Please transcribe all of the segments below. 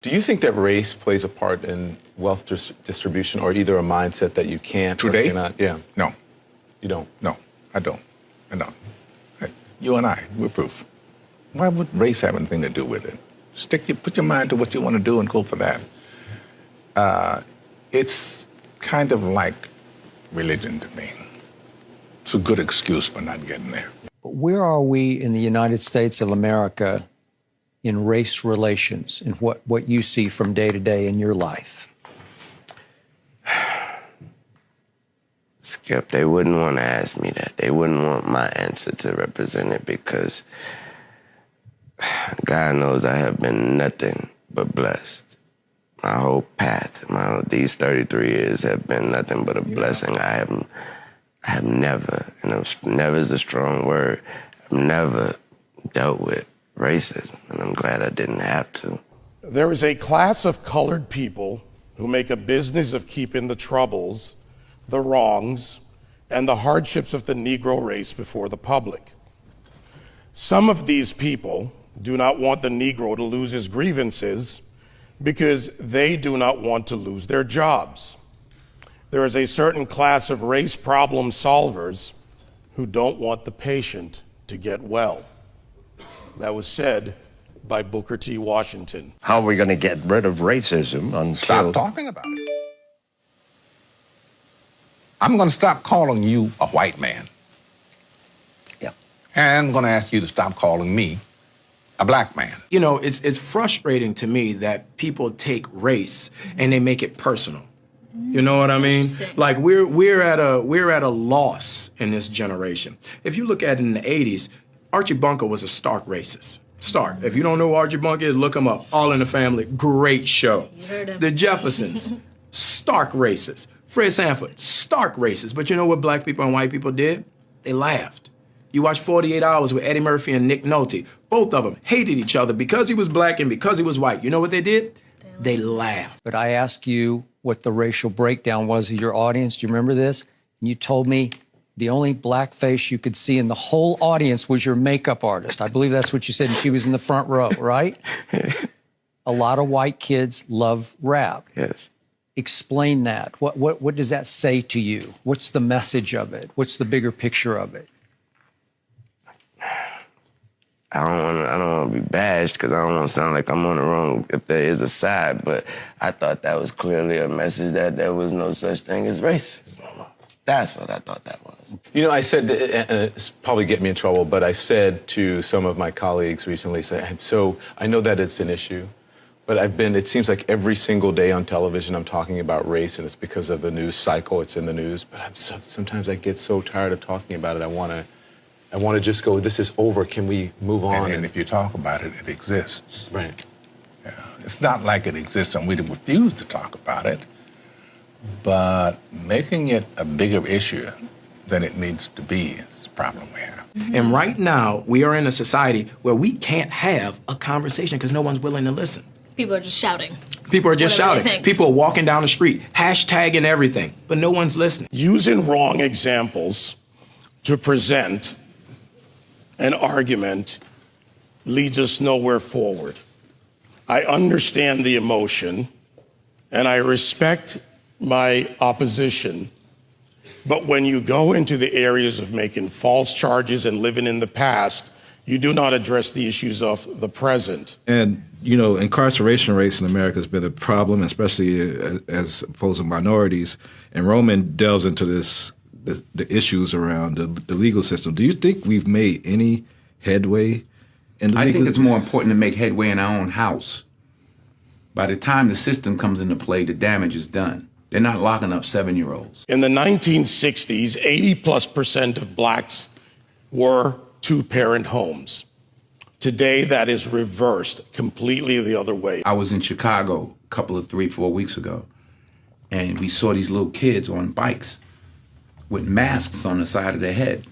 Do you think that race plays a part in wealth distribution, or either a mindset that you can't Today? or cannot? Yeah. No. You don't? No, I don't. I don't. Hey, you and I, we're proof. Why would race have anything to do with it? Put your mind to what you want to do and go for that. It's kind of like religion to me. It's a good excuse for not getting there. Where are we in the United States of America in race relations and what you see from day to day in your life? Skip, they wouldn't want to ask me that. They wouldn't want my answer to represent it because God knows I have been nothing but blessed. My whole path, these 33 years have been nothing but a blessing. I have never, never is a strong word, I've never dealt with racism, and I'm glad I didn't have to. There is a class of colored people who make a business of keeping the troubles, the wrongs, and the hardships of the Negro race before the public. Some of these people do not want the Negro to lose his grievances because they do not want to lose their jobs. There is a certain class of race problem solvers who don't want the patient to get well. That was said by Booker T. Washington. How are we going to get rid of racism until... Stop talking about it. I'm going to stop calling you a white man. Yeah. And I'm going to ask you to stop calling me a black man. You know, it's frustrating to me that people take race and they make it personal. You know what I mean? Like we're at a loss in this generation. If you look at it in the 80s, Archie Bunker was a stark racist. Stark. If you don't know who Archie Bunker is, look him up. All in the Family, great show. You heard him. The Jeffersons, stark racist. Fred Sanford, stark racist. But you know what black people and white people did? They laughed. You watch 48 Hours with Eddie Murphy and Nick Nolte. Both of them hated each other because he was black and because he was white. You know what they did? They laughed. But I asked you what the racial breakdown was of your audience. Do you remember this? And you told me the only black face you could see in the whole audience was your makeup artist. I believe that's what you said, and she was in the front row, right? A lot of white kids love rap. Yes. Explain that. What does that say to you? What's the message of it? What's the bigger picture of it? I don't want to be bashed because I don't want to sound like I'm on the wrong if there is a side, but I thought that was clearly a message that there was no such thing as racism. That's what I thought that was. You know, I said, and it's probably get me in trouble, but I said to some of my colleagues recently, so I know that it's an issue, but it seems like every single day on television I'm talking about race, and it's because of the news cycle, it's in the news, but sometimes I get so tired of talking about it, I want to just go, this is over, can we move on? And if you talk about it, it exists. Right. Yeah. It's not like it exists and we refuse to talk about it, but making it a bigger issue than it needs to be is the problem we have. And right now, we are in a society where we can't have a conversation because no one's willing to listen. People are just shouting. People are just Whatever they shouting. think. People are walking down the street, hashtagging everything, but no one's listening. Using wrong examples to present an argument leads us nowhere forward. I understand the emotion, and I respect my opposition, but when you go into the areas of making false charges and living in the past, you do not address the issues of the present. And, you know, incarceration rates in America has been a problem, especially as opposed to minorities. And Roman delves into the issues around the legal system. Do you think we've made any headway in the legal system? I think it's more important to make headway in our own house. By the time the system comes into play, the damage is done. They're not locking up 7-year-olds. In the 1960s, 80+% of blacks were two-parent homes. Today, that is reversed completely the other way. I was in Chicago a couple of 3-4 weeks ago, and we saw these little kids on bikes with masks on the side of their head,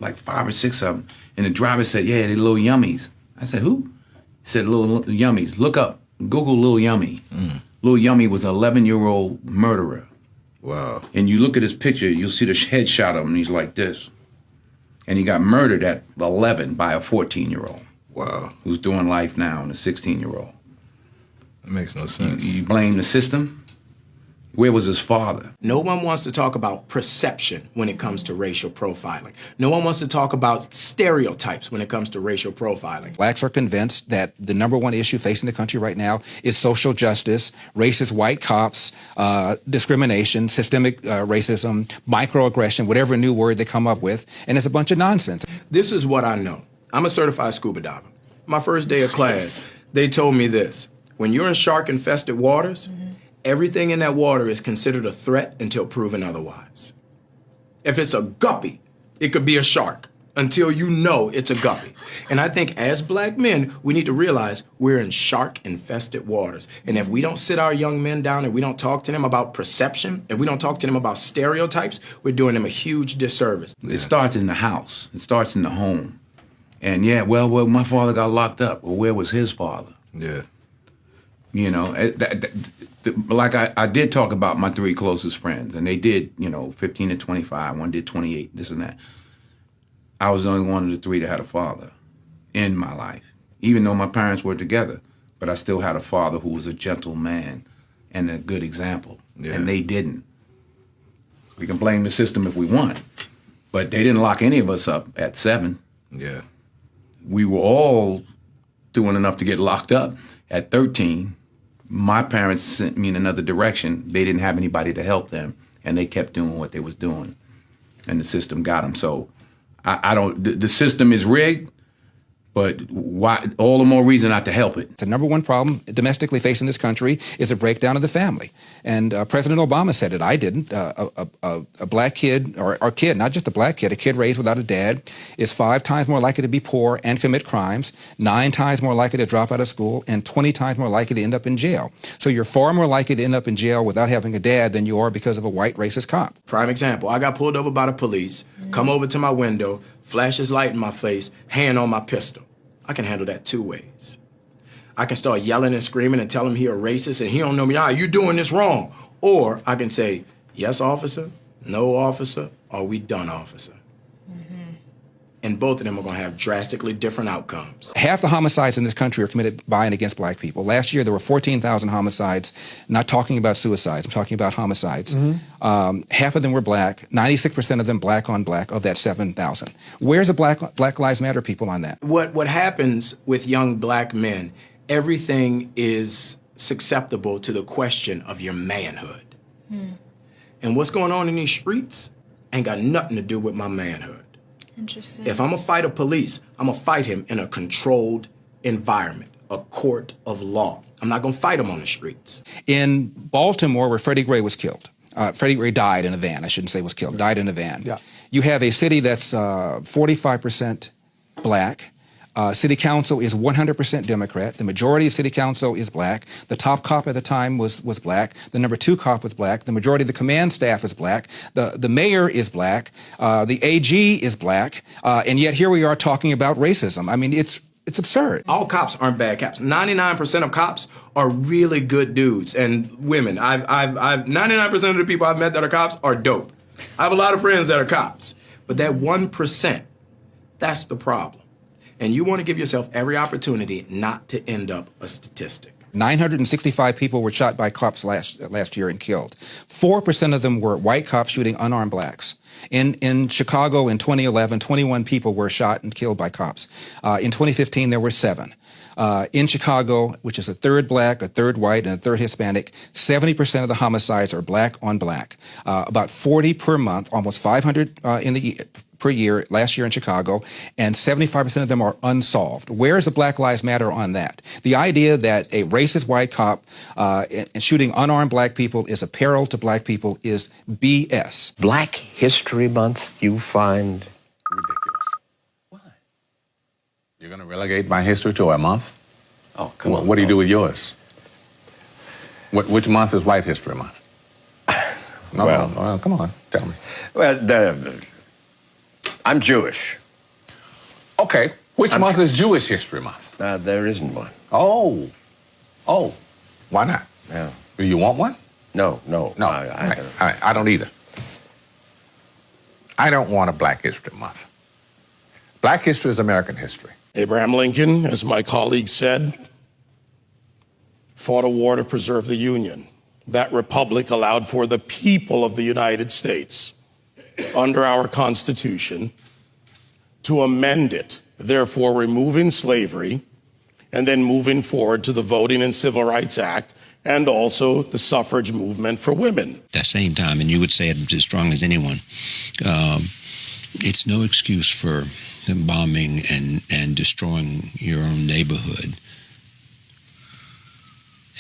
like 5 or 6 of them. And the driver said, yeah, they're little yummies. I said, who? He said, little yummies. Look up, Google Lil Yummy. Lil Yummy was an 11-year-old murderer. Wow. And you look at his picture, you'll see the headshot of him, and he's like this. And he got murdered at 11 by a 14-year-old. Wow. Who's doing life now, and a 16-year-old. It makes no sense. You blame the system. Where was his father? No one wants to talk about perception when it comes to racial profiling. No one wants to talk about stereotypes when it comes to racial profiling. Blacks are convinced that the number one issue facing the country right now is social justice, racist white cops, discrimination, systemic racism, microaggression, whatever new word they come up with, and it's a bunch of nonsense. This is what I know. I'm a certified scuba diver. My first day of class, they told me this. When you're in shark-infested waters, everything in that water is considered a threat until proven otherwise. If it's a guppy, it could be a shark until you know it's a guppy. And I think as black men, we need to realize we're in shark-infested waters. And if we don't sit our young men down and we don't talk to them about perception, and we don't talk to them about stereotypes, we're doing them a huge disservice. It starts in the house. It starts in the home. And yeah, well, my father got locked up. Well, where was his father? Yeah. You know, like I did talk about my 3 closest friends, and they did, 15 to 25. One did 28, this and that. I was the only one of the 3 that had a father in my life, even though my parents were together. But I still had a father who was a gentle man and a good example, and they didn't. We can blame the system if we want, but they didn't lock any of us up at 7. Yeah. We were all doing enough to get locked up at 13. My parents sent me in another direction. They didn't have anybody to help them, and they kept doing what they was doing, and the system got them. So I don't. The system is rigged, but why? All the more reason not to help it. The number one problem domestically facing this country is a breakdown of the family. And President Obama said it. I didn't. A black kid, or a kid, not just a black kid, a kid raised without a dad is 5 times more likely to be poor and commit crimes, 9 times more likely to drop out of school, and 20 times more likely to end up in jail. So you're far more likely to end up in jail without having a dad than you are because of a white racist cop. Prime example, I got pulled over by the police, come over to my window, flash his light in my face, hand on my pistol. I can handle that 2 ways. I can start yelling and screaming and tell him he a racist and he don't know me. You doing this wrong. Or I can say, yes, officer, no, officer, or we done, officer. And both of them are going to have drastically different outcomes. Half the homicides in this country are committed by and against black people. Last year, there were 14,000 homicides, not talking about suicides, I'm talking about homicides. Half of them were black, 96% of them black on black of that 7,000. Where's the Black Lives Matter people on that? What happens with young black men, everything is susceptible to the question of your manhood. And what's going on in these streets ain't got nothing to do with my manhood. Interesting. If I'm gonna fight a police, I'm gonna fight him in a controlled environment, a court of law. I'm not gonna fight him on the streets. In Baltimore, where Freddie Gray was killed, Freddie Gray died in a van, I shouldn't say was killed, died in a van. Yeah. You have a city that's 45% black. City council is 100% Democrat. The majority of city council is black. The top cop at the time was black. The number 2 cop was black. The majority of the command staff is black. The mayor is black. The AG is black. And yet here we are talking about racism. I mean, it's absurd. All cops aren't bad cops. 99% of cops are really good dudes and women. I've 99% of the people I've met that are cops are dope. I have a lot of friends that are cops. But that 1%, that's the problem. And you want to give yourself every opportunity not to end up a statistic. 965 people were shot by cops last year and killed. 4% of them were white cops shooting unarmed blacks. In Chicago in 2011, 21 people were shot and killed by cops. In 2015, there were 7. In Chicago, which is a third black, a third white, and a third Hispanic, 70% of the homicides are black on black. About 40 per month, almost 500 per year last year in Chicago, and 75% of them are unsolved. Where is the Black Lives Matter on that? The idea that a racist white cop shooting unarmed black people is a peril to black people is BS. Black History Month, you find Ridiculous. Why? You're going to relegate my history to a month? Oh, come on. What do you do with yours? Which month is White History Month? No, come on, tell me. Well, I'm Jewish. Okay, which month is Jewish History Month? There isn't one. Oh, why not? Yeah. Do you want one? No. I don't either. I don't want a Black History Month. Black history is American history. Abraham Lincoln, as my colleague said, fought a war to preserve the Union. That republic allowed for the people of the United States, under our Constitution, to amend it, therefore removing slavery and then moving forward to the Voting and Civil Rights Act and also the suffrage movement for women. At that same time, and you would say it as strong as anyone, it's no excuse for bombing and destroying your own neighborhood.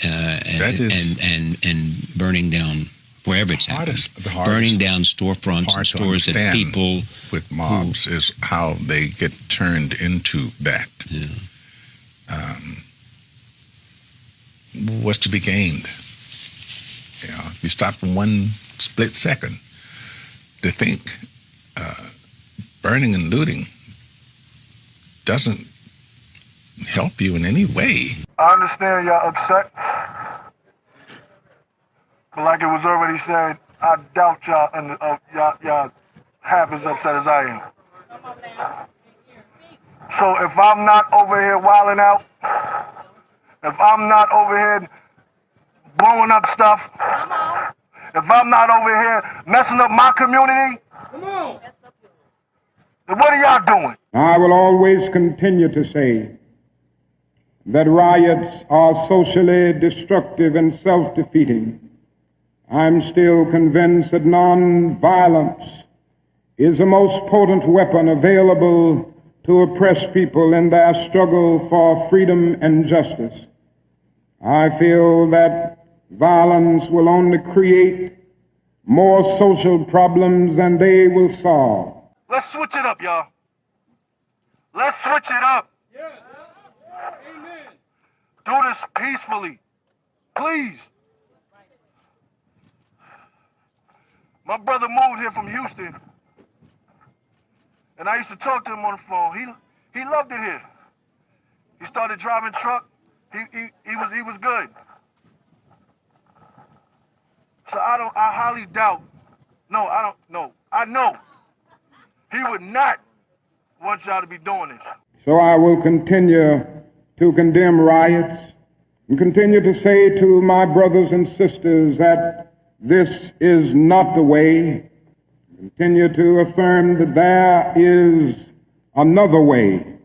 And burning down wherever it's happening, burning down storefronts and stores that people with mobs is how they get turned into that. Yeah. What's to be gained? You know, if you stop for one split second to think, burning and looting doesn't help you in any way. I understand y'all upset, but like it was already said, I doubt y'all and y'all half as upset as I am. So if I'm not over here wilding out, if I'm not over here blowing up stuff, if I'm not over here messing up my community, then what are y'all doing? I will always continue to say that riots are socially destructive and self-defeating. I'm still convinced that non-violence is the most potent weapon available to oppress people in their struggle for freedom and justice. I feel that violence will only create more social problems than they will solve. Let's switch it up, y'all. Let's switch it up. Do this peacefully, please. My brother moved here from Houston, and I used to talk to him on the phone. He loved it here. He started driving truck. He was good. So I highly doubt. No, I don't know. I know he would not want y'all to be doing this. So I will continue to condemn riots and continue to say to my brothers and sisters that this is not the way. Continue to affirm that there is another way.